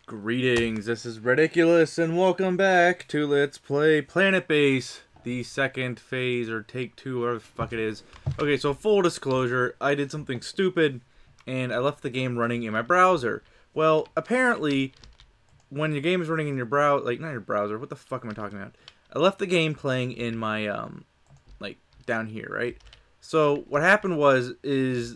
Greetings, this is Ridiculous, and welcome back to Let's Play Planet Base, the second phase, or take two, whatever the fuck it is. Okay, so full disclosure, I did something stupid, and I left the game running in my browser. Well, apparently, when your game is running in your browser, like, not your browser, what the fuck am I talking about? I left the game playing in my, like, down here, right? So, what happened is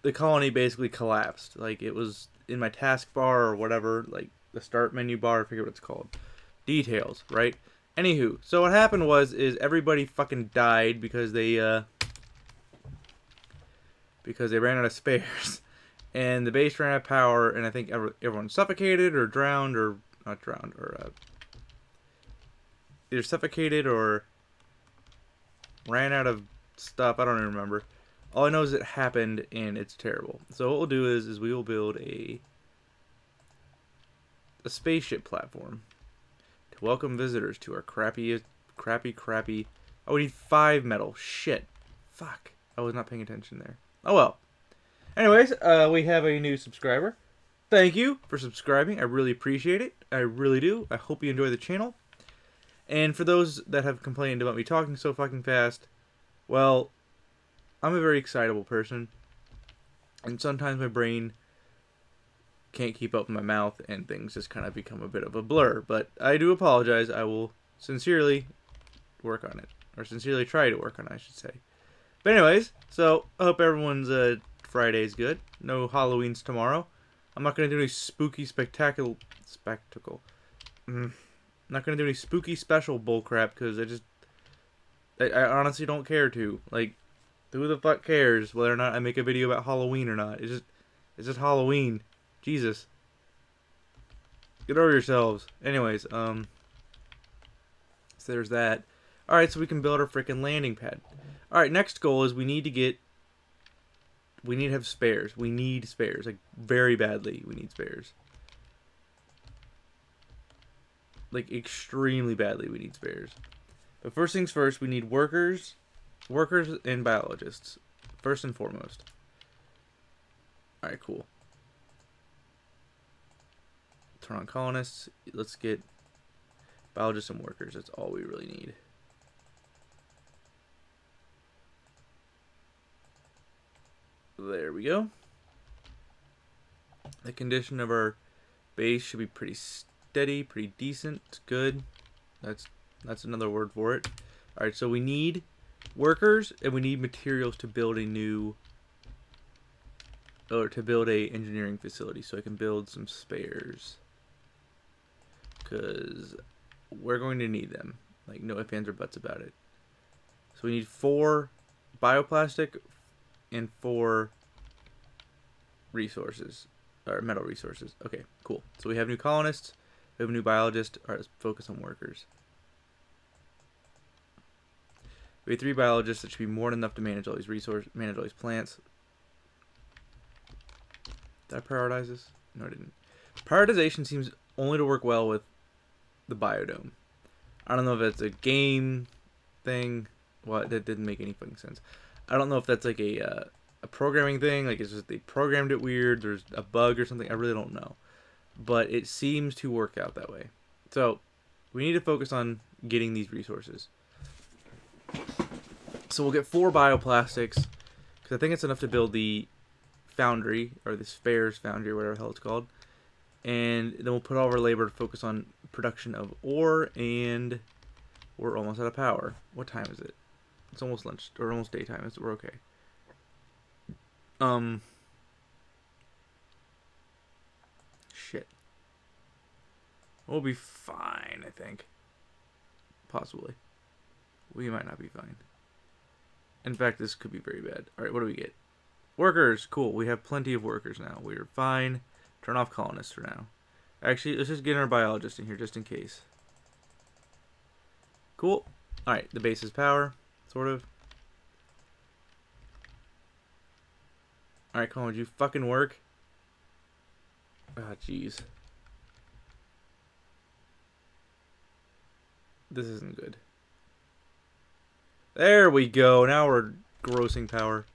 the colony basically collapsed. Like, it was in my taskbar or whatever, like the start menu bar, I forget what it's called. Details, right? Anywho, so what happened is everybody fucking died because they ran out of spares, and the base ran out of power, and I think everyone suffocated or drowned, or not drowned, or either suffocated or ran out of stuff. I don't even remember. All I know is it happened, and it's terrible. So what we'll do is we will build a spaceship platform to welcome visitors to our crappy. Oh, we need 5 metal. Shit. Fuck. I was not paying attention there. Oh well. Anyways, we have a new subscriber. Thank you for subscribing. I really appreciate it. I really do. I hope you enjoy the channel. And for those that have complained about me talking so fucking fast, well, I'm a very excitable person, and sometimes my brain can't keep up with my mouth, and things just kind of become a bit of a blur. But I do apologize. I will sincerely work on it, or sincerely try to work on it, I should say. But anyways, so I hope everyone's Friday's good. No Halloween's tomorrow. I'm not going to do any spooky spectacle. I'm not going to do any spooky special bullcrap, because I honestly don't care to. Like, who the fuck cares whether or not I make a video about Halloween or not? It's just Halloween. Jesus. Get over yourselves. Anyways, so there's that. Alright, so we can build our freaking landing pad. Alright, next goal is we need to have spares. We need spares. Like, very badly we need spares. Like, extremely badly we need spares. But first things first, we need workers and biologists, first and foremost. Alright, cool. Turn on colonists. Let's get biologists and workers. That's all we really need. There we go. The condition of our base should be pretty steady, pretty decent, good. That's another word for it. Alright, so we need workers, and we need materials to build a new, or to build a engineering facility, so I can build some spares, because we're going to need them. Like, no ifs, ands, or buts about it. So we need 4 bioplastic and 4 resources, or metal resources. Okay, cool. So we have new colonists, we have a new biologist. Alright, let's focus on workers. We have 3 biologists. That should be more than enough to manage all these manage all these plants. Did I prioritize this? No, I didn't. Prioritization seems only to work well with the biodome. I don't know if that's a game thing. Well, that didn't make any fucking sense. I don't know if that's like a programming thing. Like, it's just they programmed it weird. There's a bug or something. I really don't know. But it seems to work out that way. So we need to focus on getting these resources. So we'll get 4 bioplastics, because I think it's enough to build the foundry, or the spares foundry, or whatever the hell it's called. And then we'll put all of our labor to focus on production of ore, and we're almost out of power. What time is it? It's almost lunch, or almost daytime, so we're okay. Shit. We'll be fine, I think. Possibly. We might not be fine. In fact, this could be very bad. Alright, what do we get? Workers! Cool, we have plenty of workers now. We're fine. Turn off colonists for now. Actually, let's just get our biologist in here, just in case. Cool. Alright, the base is power, sort of. Alright, come on, would you fucking work? Ah, jeez. This isn't good. There we go. Now we're grossing power.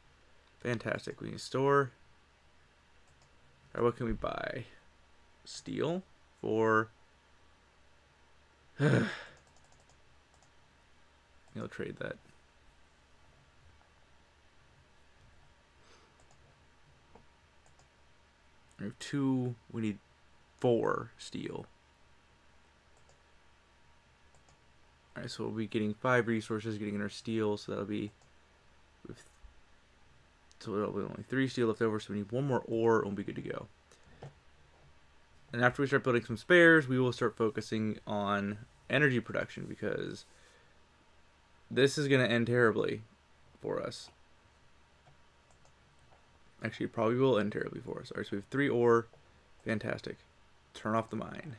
Fantastic. We need to store. Alright, what can we buy? Steel. 4. You'll trade that. We have 2. We need 4 steel. Alright, so we'll be getting 5 resources, getting our steel, so that'll be... So there'll be only 3 steel left over, so we need 1 more ore, and we'll be good to go. And after we start building some spares, we will start focusing on energy production, because this is going to end terribly for us. Actually, it probably will end terribly for us. Alright, so we have 3 ore. Fantastic. Turn off the mine.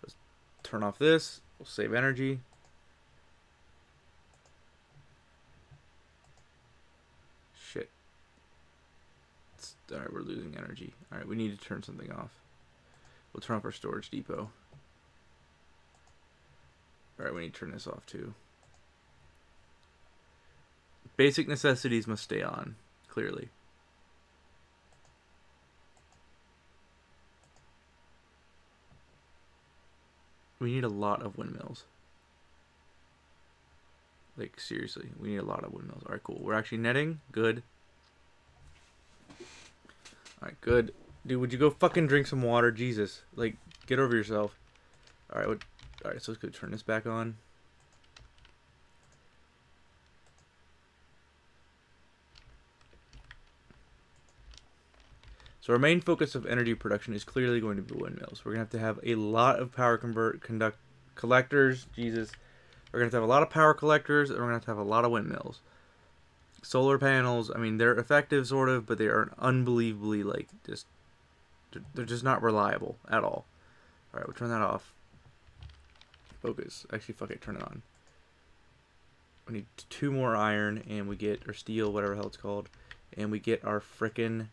Let's turn off this. We'll save energy. Shit. Alright, we're losing energy. Alright, we need to turn something off. We'll turn off our storage depot. Alright, we need to turn this off too. Basic necessities must stay on, clearly. We need a lot of windmills. Like, seriously, we need a lot of windmills. Alright, cool. We're actually netting. Good. Alright, good. Dude, would you go fucking drink some water? Jesus. Like, get over yourself. Alright, alright, so let's go turn this back on. So our main focus of energy production is clearly going to be windmills. We're going to have a lot of power collectors. Jesus. We're going to have a lot of power collectors, and we're going to have a lot of windmills. Solar panels, I mean, they're effective, sort of, but they are unbelievably, like, they're just not reliable at all. Alright, we'll turn that off. Focus. Actually, fuck it, turn it on. We need 2 more iron, and we get, or steel, whatever the hell it's called, and we get our frickin'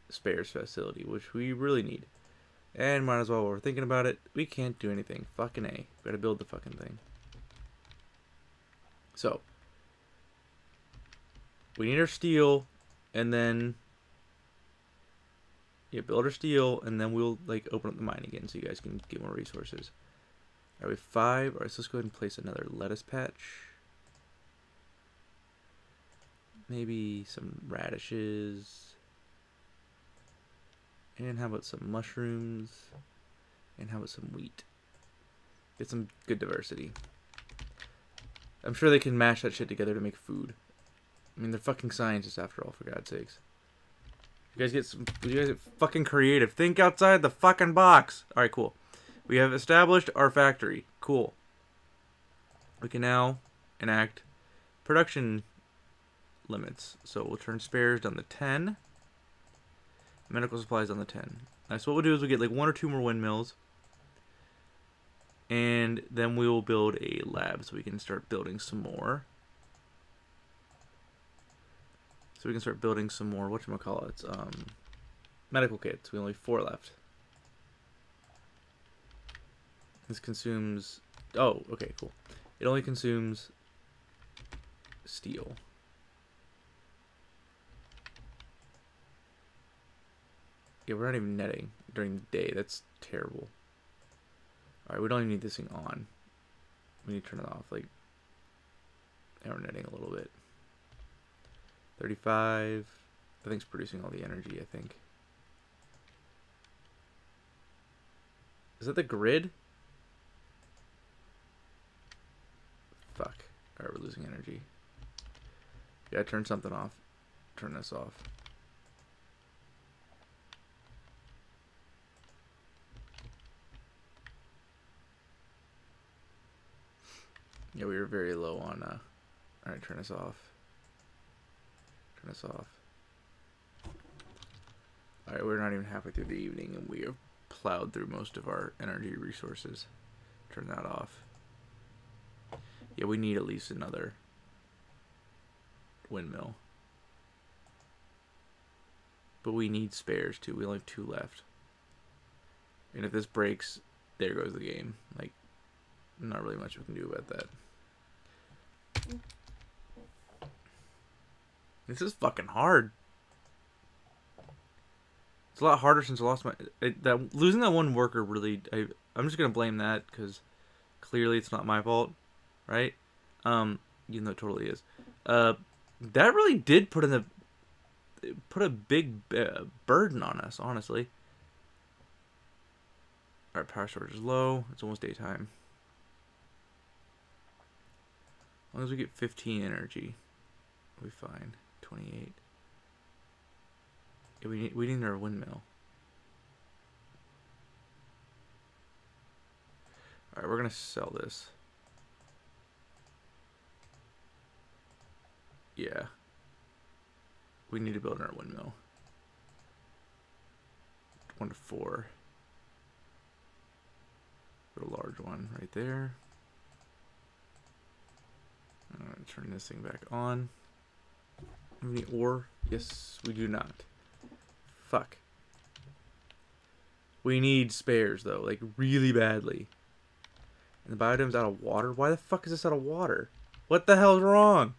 spares facility, which we really need. And might as well, while we're thinking about it, we can't do anything. Fucking A. We gotta build the fucking thing. So, we need our steel, and then, yeah, build our steel, and then we'll, like, open up the mine again so you guys can get more resources. Alright, we have 5. Alright, so let's go ahead and place another lettuce patch. Maybe some radishes. And how about some mushrooms? And how about some wheat? Get some good diversity. I'm sure they can mash that shit together to make food. I mean, they're fucking scientists after all, for God's sakes. You guys get fucking creative. Think outside the fucking box. Alright, cool. We have established our factory. Cool. We can now enact production limits. So we'll turn spares down to 10. Medical supplies on the 10. So what we'll do is we'll get like 1 or 2 more windmills. And then we will build a lab so we can start building some more. So we can start building some more, whatchamacallits, medical kits. We only have 4 left. This consumes, oh, okay, cool. It only consumes steel. Yeah, we're not even netting during the day. That's terrible. Alright, we don't even need this thing on. We need to turn it off. Like, and we're netting a little bit. 35. That thing's producing all the energy, I think. Is that the grid? Fuck. Alright, we're losing energy. Yeah, turn something off. Turn this off. Yeah, we were very low on, alright, turn this off. Turn this off. Alright, we're not even halfway through the evening, and we have plowed through most of our energy resources. Turn that off. Yeah, we need at least another windmill. But we need spares, too. We only have 2 left. And if this breaks, there goes the game. Like, not really much we can do about that. This is fucking hard. It's a lot harder since I lost my... losing that one worker really... I'm just going to blame that because clearly it's not my fault, right? Even though it totally is. That really did put a big burden on us, honestly. Alright, power storage is low. It's almost daytime. As long as we get 15 energy, we'll be fine. 28. Yeah, we need our windmill. Alright, we're gonna sell this. Yeah. We need to build our windmill. 1 to 4. Put a large one right there. I'm gonna turn this thing back on. Have any ore? Yes, we do not. Fuck. We need spares though, like really badly. And the biodem's out of water? Why the fuck is this out of water? What the hell's wrong?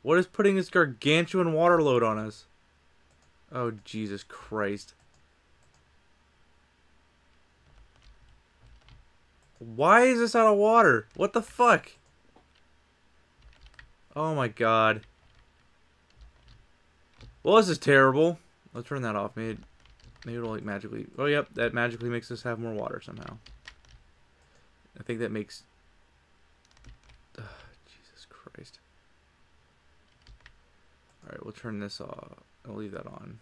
What is putting this gargantuan water load on us? Oh, Jesus Christ. Why is this out of water? What the fuck? Oh my god. Well, this is terrible. Let's turn that off. Maybe it'll like magically... Oh, yep. That magically makes us have more water somehow. I think that makes... Jesus Christ. Alright, we'll turn this off. I'll leave that on.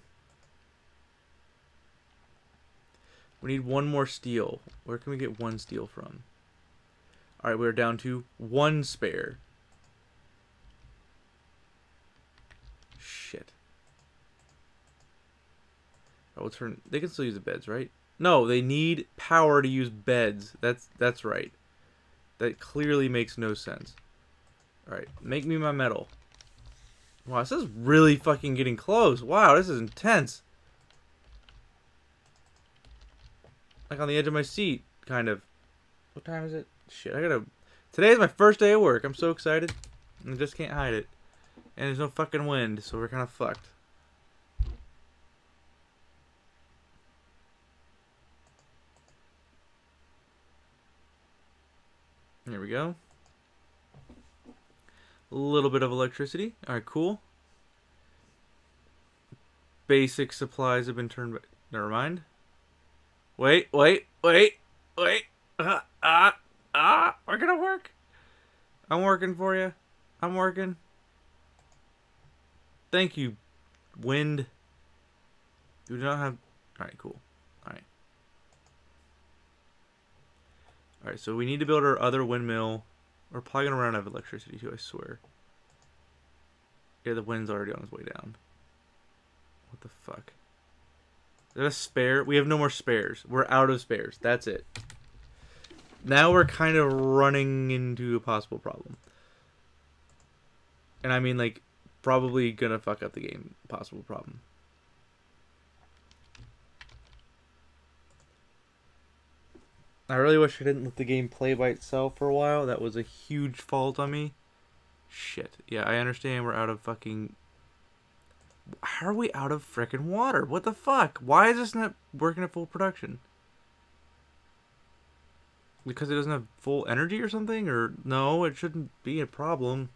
We need one more steel. Where can we get one steel from? Alright, we're down to 1 spare. Shit. Alright, we'll turn... They can still use the beds, right? No, they need power to use beds. That's right. That clearly makes no sense. Alright, make me my metal. Wow, this is really fucking getting close. Wow, this is intense. Like on the edge of my seat, kind of. What time is it? Shit, I gotta... Today is my first day of work. I'm so excited. And I just can't hide it. And there's no fucking wind, so we're kind of fucked. There we go. A little bit of electricity. Alright, cool. Basic supplies have been turned back. Never mind. Wait. We're gonna work. I'm working for you. I'm working. Thank you, wind. We do not have... Alright, cool. Alright, so we need to build our other windmill. We're probably gonna run out of electricity too, I swear. Yeah, the wind's already on its way down. What the fuck? Is that a spare? We have no more spares. We're out of spares. That's it. Now we're kind of running into a possible problem. And I mean, like, probably gonna fuck up the game. Possible problem. I really wish I didn't let the game play by itself for a while. That was a huge fault on me. Shit. Yeah, I understand we're out of fucking... How are we out of frickin' water? What the fuck? Why is this not working at full production? Because it doesn't have full energy or something? Or no, it shouldn't be a problem.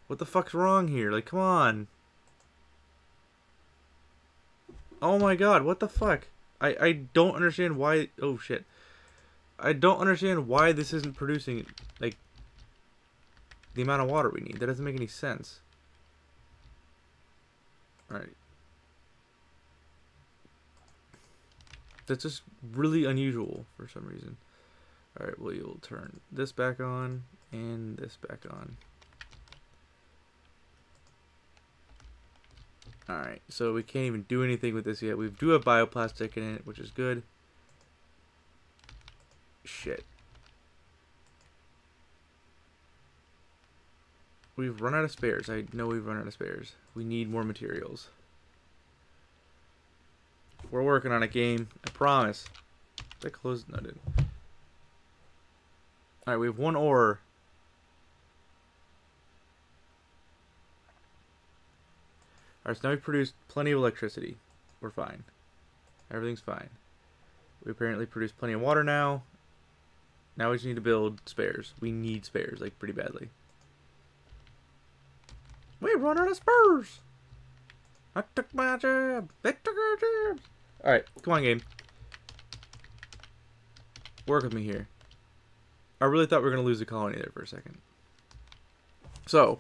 What the fuck's wrong here? Like, come on. Oh my god, what the fuck? I don't understand why... Oh shit. I don't understand why this isn't producing, like, the amount of water we need. That doesn't make any sense. Alright. That's just really unusual for some reason. Alright, well, you'll turn this back on and this back on. Alright, so we can't even do anything with this yet. We do have bioplastic in it, which is good. Shit. We've run out of spares. I know we've run out of spares. We need more materials. We're working on a game. I promise. Did I close? No, I didn't. Alright, we have 1 ore. Alright, so now we've produced plenty of electricity. We're fine. Everything's fine. We apparently produce plenty of water now. Now we just need to build spares. We need spares, like, pretty badly. We run out of spurs! I took my job! They took our jobs! Alright, come on, game. Work with me here. I really thought we were going to lose the colony there for a second. So,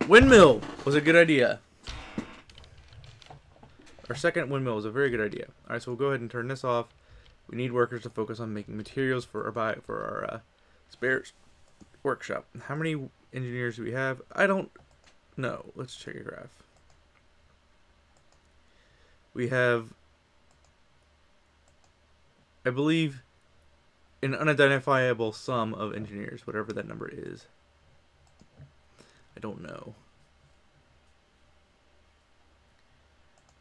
windmill was a good idea. Our second windmill was a very good idea. Alright, so we'll go ahead and turn this off. We need workers to focus on making materials for our spares workshop. How many engineers do we have? I don't know. Let's check your graph. We have, I believe, an unidentifiable sum of engineers, whatever that number is. I don't know.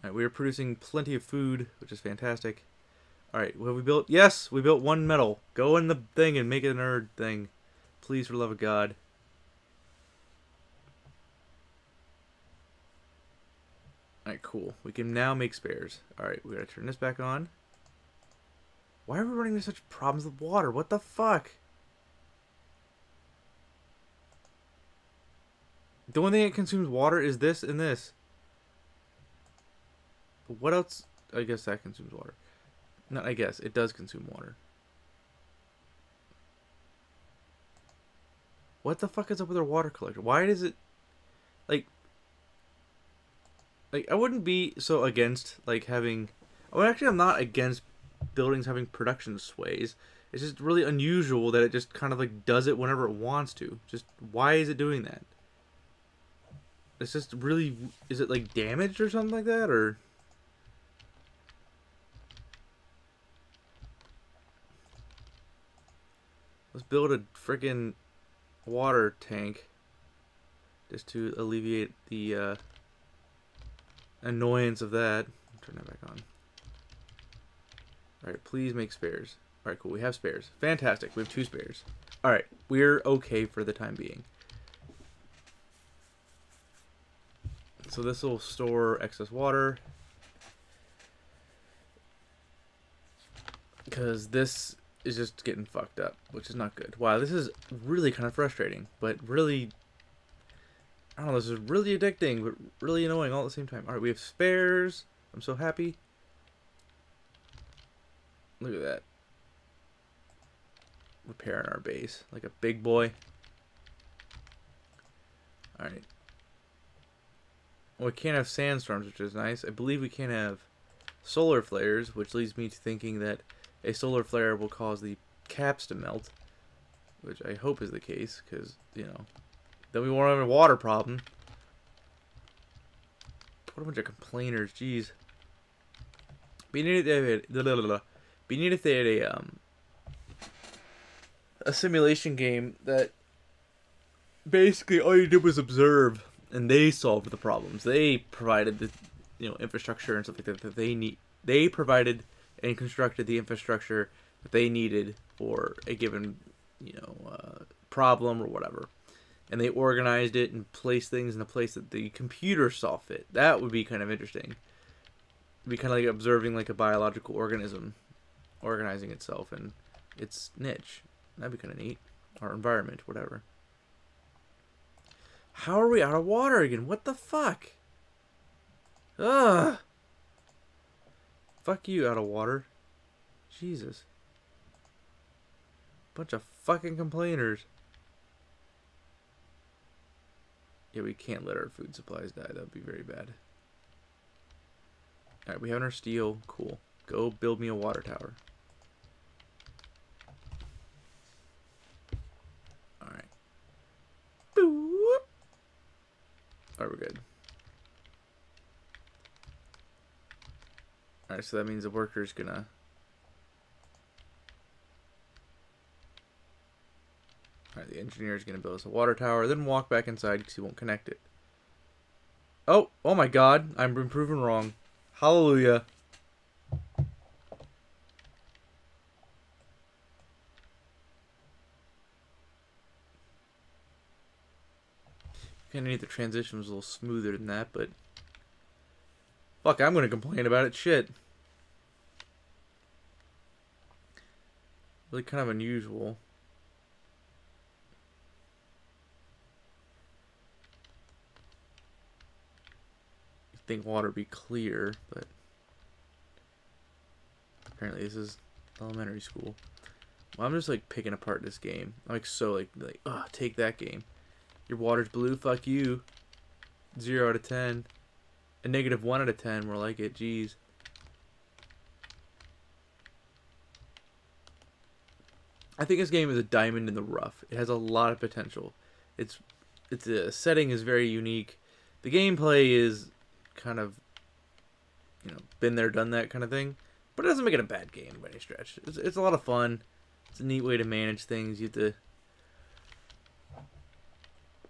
Alright, we are producing plenty of food, which is fantastic. Alright, what have we built? Yes, we built one metal. Go in the thing and make it a nerd thing. Please, for the love of God. Alright, cool. We can now make spares. Alright, we gotta turn this back on. Why are we running into such problems with water? What the fuck? The only thing that consumes water is this and this. But what else? I guess that consumes water. No, I guess. It does consume water. What the fuck is up with our water collector? Why does it... Like, I wouldn't be so against, like, having... Well, actually, I'm not against buildings having production sways. It's just really unusual that it just kind of, like, does it whenever it wants to. Just, why is it doing that? It's just really... Is it, like, damaged or something like that, or... Let's build a freaking water tank just to alleviate the annoyance of that. Turn that back on. Alright, please make spares. Alright, cool. We have spares. Fantastic. We have 2 spares. Alright, we're okay for the time being. So this will store excess water. Because this is just getting fucked up, which is not good. Wow, this is really kind of frustrating, but really, I don't know, this is really addicting, but really annoying all at the same time. Alright, we have spares. I'm so happy. Look at that. Repairing our base like a big boy. Alright. Well, we can't have sandstorms, which is nice. I believe we can have solar flares, which leads me to thinking that a solar flare will cause the caps to melt, which I hope is the case, because, you know, then we won't have a water problem. What a bunch of complainers, jeez. Be neat if they had a simulation game that basically all you did was observe, and they solved the problems. They provided the, you know, infrastructure and stuff like that that they need. They provided and constructed the infrastructure that they needed for a given, you know, problem or whatever. And they organized it and placed things in a place that the computer saw fit. That would be kind of interesting. It'd be kind of like observing like a biological organism organizing itself in its niche. That'd be kind of neat. Or environment, whatever. How are we out of water again? What the fuck? Ugh! Fuck you, out of water. Jesus. Bunch of fucking complainers. Yeah, we can't let our food supplies die. That would be very bad. Alright, we have our steel. Cool. Go build me a water tower. Alright. Boop. Alright, we're good. Alright, so that means the worker's gonna... Alright, the engineer's gonna build us a water tower, then walk back inside because he won't connect it. Oh! Oh my god! I'm been proven wrong. Hallelujah. Kinda need the transition was a little smoother than that, but... Fuck, I'm gonna complain about it. Shit. Really kind of unusual. You'd think water would be clear, but apparently this is elementary school. Well, I'm just like picking apart this game. I'm like so like take that game. Your water's blue, fuck you. 0 out of 10. A negative 1 out of 10, more like it, jeez. I think this game is a diamond in the rough. It has a lot of potential. Its setting is very unique. The gameplay is kind of, you know, been there, done that kind of thing. But it doesn't make it a bad game by any stretch. It's a lot of fun. It's a neat way to manage things. You have to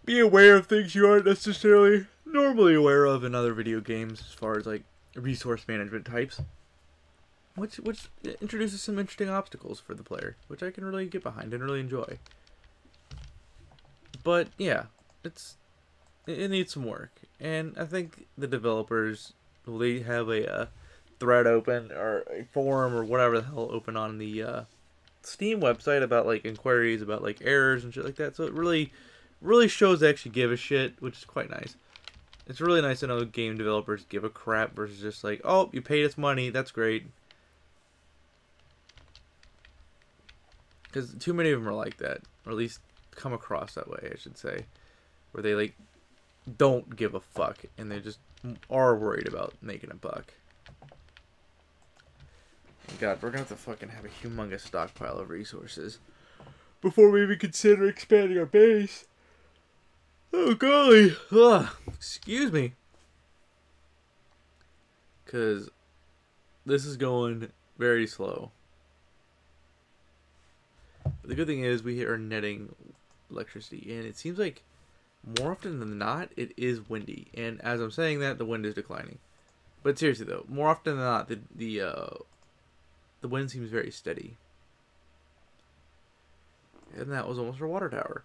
be aware of things you aren't necessarily normally aware of in other video games, as far as like resource management types. Which introduces some interesting obstacles for the player, which I can really get behind and really enjoy. But yeah, it needs some work, and I think the developers, well, they have a thread open or a forum or whatever the hell open on the Steam website about like inquiries about like errors and shit like that. So it really shows they actually give a shit, which is quite nice. It's really nice to know game developers give a crap versus just like, oh, you paid us money, that's great. Because too many of them are like that, or at least come across that way, I should say, where they like don't give a fuck and they just are worried about making a buck. God, we're gonna have to fucking have a humongous stockpile of resources before we even consider expanding our base. Oh golly, excuse me, because this is going very slow. But the good thing is we are netting electricity, and it seems like more often than not it is windy. And as I'm saying that, the wind is declining. But seriously though, more often than not, the wind seems very steady. And that was almost our water tower.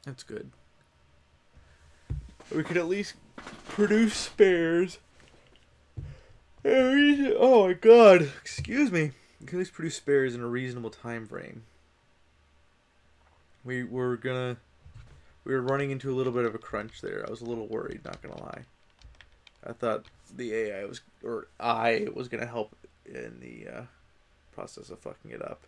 That's good. We could at least produce spares. Oh my god, excuse me. We can at least produce spares in a reasonable time frame. We were running into a little bit of a crunch there. I was a little worried, not gonna lie. I thought the AI was gonna help in the process of fucking it up.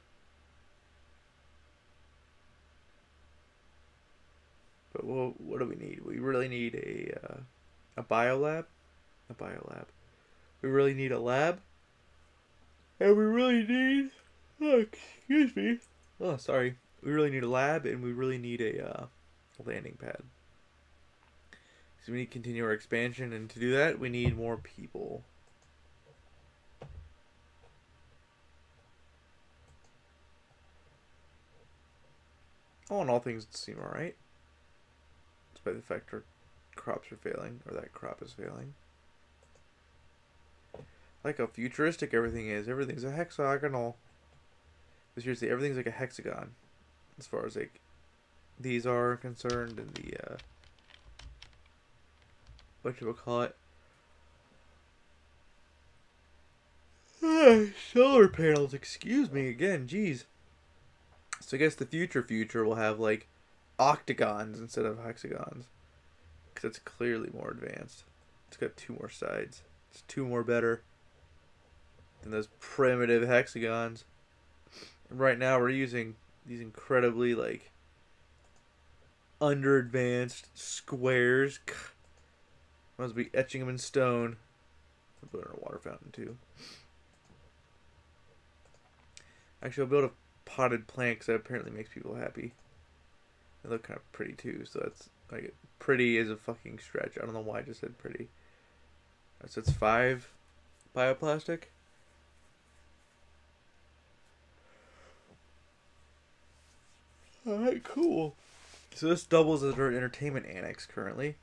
But what do we need? We really need a biolab. A biolab. We really need a lab. And we really need... Oh, excuse me. Oh, sorry. We really need a lab, and we really need a landing pad. So we need to continue our expansion, and to do that, we need more people. All in all, things seem alright. Despite the fact our crops are failing, or that crop is failing. I like how futuristic everything is. Everything's a hexagonal. But seriously, everything's like a hexagon. As far as like these are concerned, and the what you would call it, solar panels. Excuse me again, jeez. So I guess the future will have like octagons instead of hexagons, because it's clearly more advanced. It's got 2 more sides. It's 2 more better than those primitive hexagons. And right now we're using these incredibly like under advanced squares. Must be etching them in stone. I'll build a water fountain too. Actually, I'll build a potted plant because that apparently makes people happy. They look kind of pretty too, so that's like pretty is a fucking stretch. I don't know why I just said pretty. So it's 5 bioplastic. Alright, cool. So this doubles as our entertainment annex currently.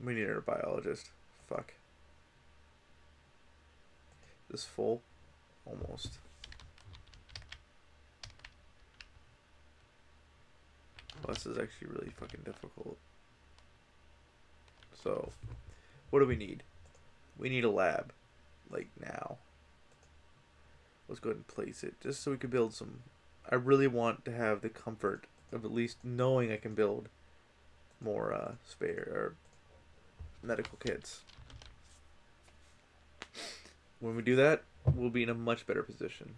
We need a biologist. Fuck. This full? Almost. Well, this is actually really fucking difficult. So, what do we need? We need a lab. Like, now. Let's go ahead and place it. Just so we can build some... I really want to have the comfort of at least knowing I can build more spare or medical kits. When we do that, we'll be in a much better position.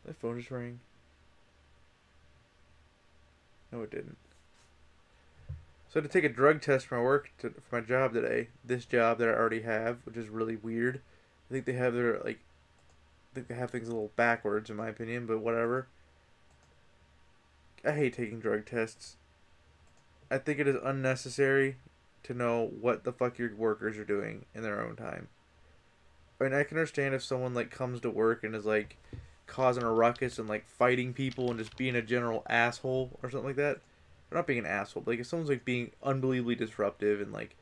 My phone just rang. No, it didn't. So I had to take a drug test for my work for my job today. This job that I already have, which is really weird. I think they have their I think they have things a little backwards in my opinion, but whatever. I hate taking drug tests. I think it is unnecessary to know what the fuck your workers are doing in their own time. I mean, I can understand if someone like comes to work and is like causing a ruckus and like fighting people and just being a general asshole or something like that. Or not being an asshole, but like if someone's like being unbelievably disruptive and like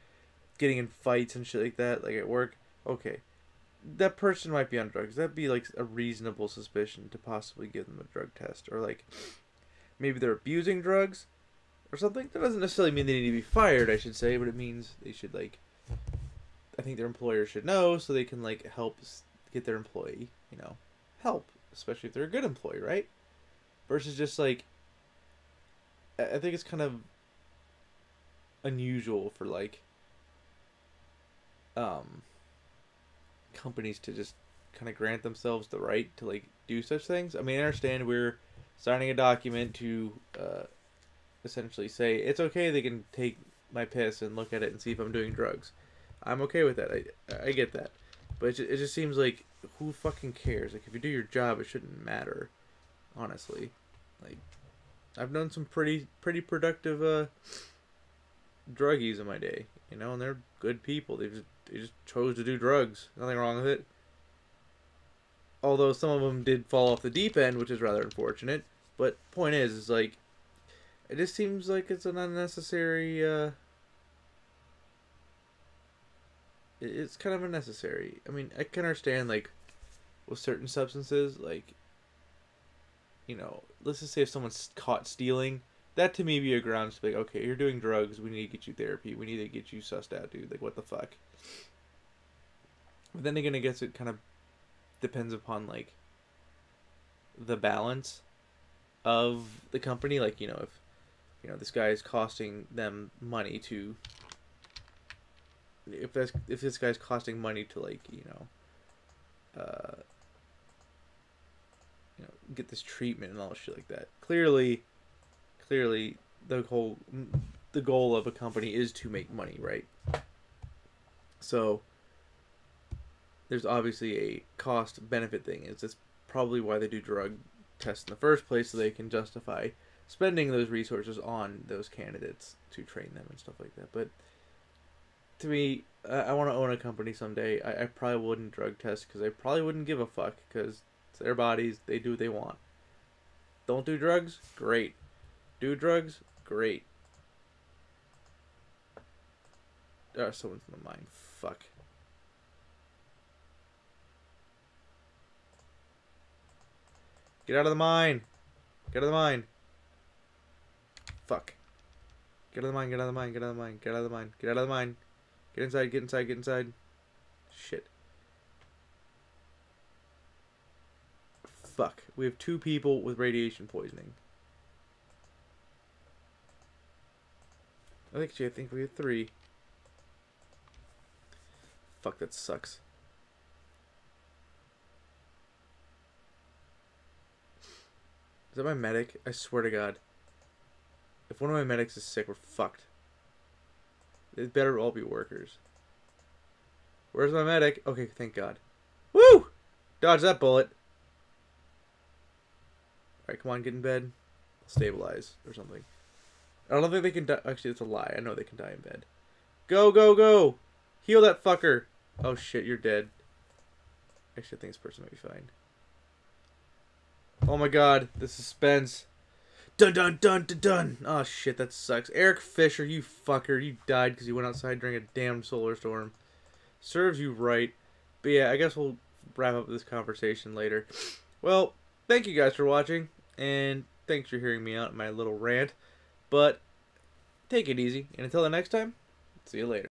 getting in fights and shit like that, like at work, okay. That person might be on drugs. That'd be like a reasonable suspicion to possibly give them a drug test. Or like maybe they're abusing drugs or something. That doesn't necessarily mean they need to be fired, I should say, but it means they should like, I think their employer should know so they can like help get their employee, you know, help, especially if they're a good employee, right? Versus just like, I think it's kind of unusual for like companies to just kind of grant themselves the right to like do such things. I mean, I understand we're signing a document to essentially say it's okay, they can take my piss and look at it and see if I'm doing drugs. I'm okay with that. I get that. But it just seems like, who fucking cares? Like, if you do your job, it shouldn't matter. Honestly. Like, I've known some pretty productive druggies in my day, you know, and they're good people. They just chose to do drugs. Nothing wrong with it. Although some of them did fall off the deep end, which is rather unfortunate. But point is like, it just seems like it's an unnecessary. It's kind of unnecessary. I mean, I can understand like with certain substances, like, you know, let's just say if someone's caught stealing, that to me be a grounds to be like, okay, you're doing drugs, we need to get you therapy, we need to get you sussed out, dude. Like, what the fuck? But then again, I guess it kind of depends upon like the balance of the company. Like, you know, if you know this guy is costing them money to, if this guy's costing money to like, you know, get this treatment and all shit like that. Clearly the goal of a company is to make money, right? So there's obviously a cost benefit thing. It's probably why they do drug tests in the first place, so they can justify spending those resources on those candidates to train them and stuff like that. But to me, I want to own a company someday. I probably wouldn't drug test because I probably wouldn't give a fuck because it's their bodies. They do what they want. Don't do drugs? Great. Do drugs? Great. Someone's in the mine. Fuck. Get out of the mine. Get out of the mine. Fuck. Get out of the mine. Get out of the mine. Get out of the mine. Get out of the mine. Get out of the mine. Get inside. Get inside. Get inside. Shit. Fuck. We have 2 people with radiation poisoning. I think we have 3. Fuck, that sucks. Is that my medic? I swear to God. If one of my medics is sick, we're fucked. They better all be workers. Where's my medic? Okay, thank God. Woo! Dodge that bullet. Alright, come on, get in bed. Stabilize or something. I don't think they can die. Actually, it's a lie. I know they can die in bed. Go, go, go! Heal that fucker! Oh shit, you're dead. Actually, I think this person might be fine. Oh my God, the suspense. Dun dun dun dun dun! Oh shit, that sucks. Eric Fisher, you fucker. You died because you went outside during a damn solar storm. Serves you right. But yeah, I guess we'll wrap up this conversation later. Well, thank you guys for watching. And thanks for hearing me out in my little rant. But take it easy. And until the next time, see you later.